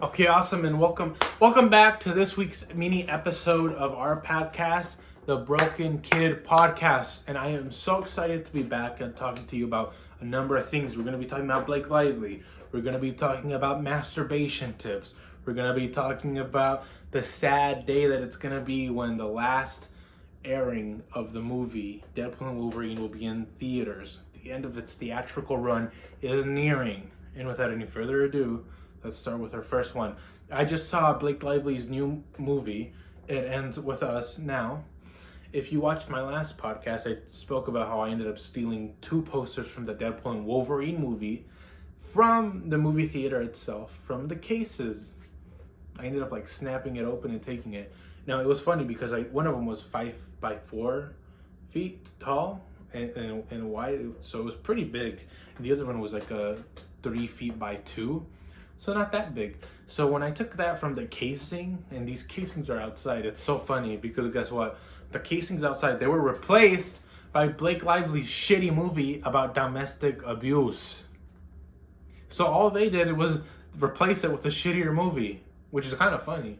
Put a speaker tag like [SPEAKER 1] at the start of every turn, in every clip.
[SPEAKER 1] Okay, awesome, and welcome back to this week's mini episode of our podcast, the Broken Kid Podcast. And I am so excited to be back and talking to you about a number of things. We're going to be talking about Blake Lively. We're going to be talking about masturbation tips. We're going to be talking about the sad day that it's going to be when the last airing of the movie Deadpool and Wolverine will be in theaters. The end of its theatrical run is nearing. And without any further ado, let's start with our first one. I just saw Blake Lively's new movie. It ends with us now. If you watched my last podcast, I spoke about how I ended up stealing 2 posters from the Deadpool and Wolverine movie from the movie theater itself, from the cases. I ended up snapping it open and taking it. Now it was funny because one of them was 5 by 4 feet tall and wide, so it was pretty big. And the other one was 3 feet by 2. So not that big. So when I took that from the casing, and these casings are outside, it's so funny because guess what? The casings outside, they were replaced by Blake Lively's shitty movie about domestic abuse. So all they did was replace it with a shittier movie, which is kind of funny.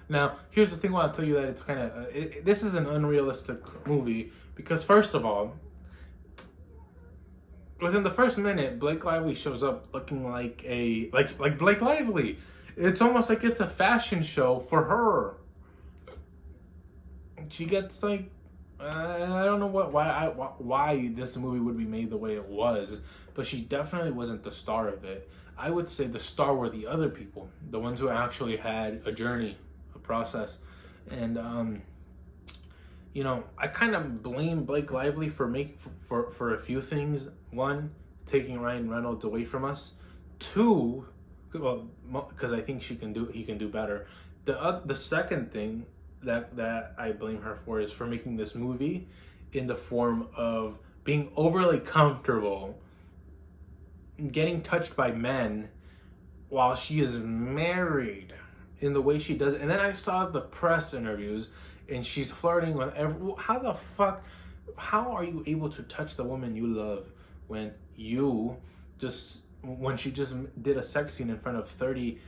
[SPEAKER 1] Now, here's the thing why I'll tell you that it's kind of... this is an unrealistic movie because first of all, within the first minute, Blake Lively shows up looking like Blake Lively. It's almost like it's a fashion show for her. She gets I don't know why this movie would be made the way it was, but she definitely wasn't the star of it. I would say the star were the other people, the ones who actually had a journey, a process, and I kind of blame Blake Lively for a few things. 1, taking Ryan Reynolds away from us. 2, well, because I think he can do better. The second thing that I blame her for is for making this movie in the form of being overly comfortable, getting touched by men while she is married in the way she does it. And then I saw the press interviews and she's flirting with how are you able to touch the woman you love when she just did a sex scene in front of 30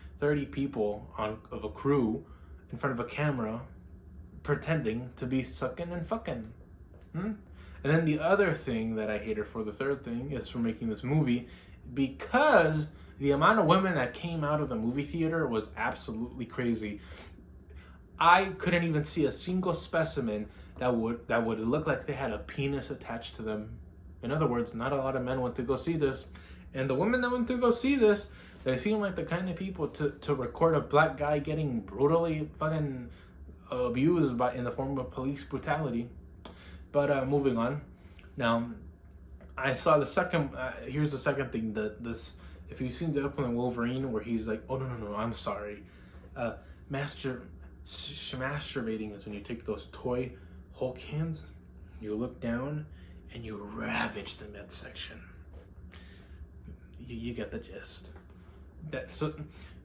[SPEAKER 1] people of a crew in front of a camera pretending to be sucking and fucking? And then the other thing that I hate her for, the third thing, is for making this movie because the amount of women that came out of the movie theater was absolutely crazy. I couldn't even see a single specimen that would look like they had a penis attached to them. In other words, not a lot of men went to go see this. And the women that went to go see this, they seem like the kind of people to record a black guy getting brutally fucking abused in the form of police brutality. But moving on. Now, I saw the second, here's the second thing. If you've seen Deadpool and Wolverine where he's like, oh no, I'm sorry. Masturbating is when you take those toy Hulk hands, you look down, and you ravage the midsection. You get the gist.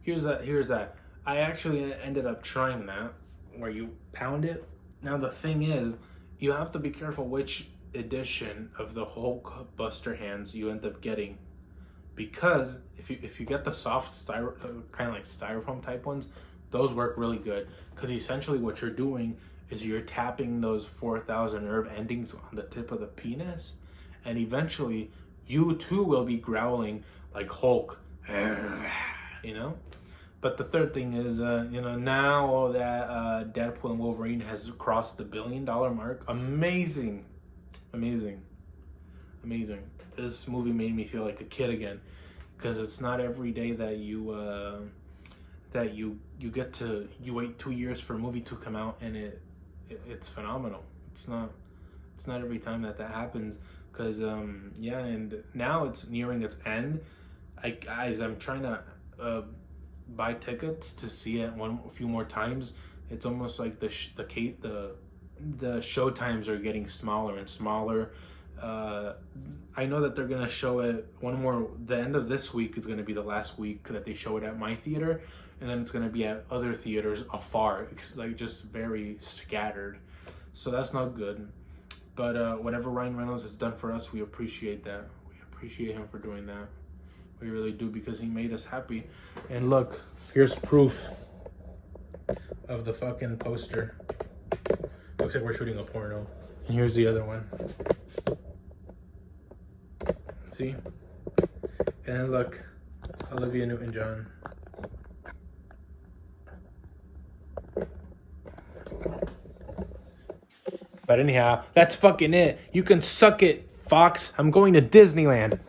[SPEAKER 1] Here's that. I actually ended up trying that, where you pound it. Now the thing is, you have to be careful which edition of the Hulk Buster hands you end up getting, because if you get the soft kind of like styrofoam type ones, those work really good, because essentially what you're doing is you're tapping those 4,000 nerve endings on the tip of the penis, and eventually you too will be growling like Hulk, But the third thing is, now that Deadpool and Wolverine has crossed the $1 billion mark, amazing. This movie made me feel like a kid again, because it's not every day that you wait 2 years for a movie to come out and it's phenomenal. It's not every time that happens, because and now it's nearing its end. I'm trying to buy tickets to see it a few more times. It's almost like the show times are getting smaller and smaller. I know that they're gonna show it one more. The end of this week is gonna be the last week that they show it at my theater, and then it's gonna be at other theaters afar. It's just very scattered, so that's not good. But whatever Ryan Reynolds has done for us, we appreciate that. We appreciate him for doing that. We really do, because he made us happy. And look, here's proof of the fucking poster. Looks like we're shooting a porno. And here's the other one. See? And then look, Olivia Newton-John. But anyhow, that's fucking it. You can suck it, Fox. I'm going to Disneyland.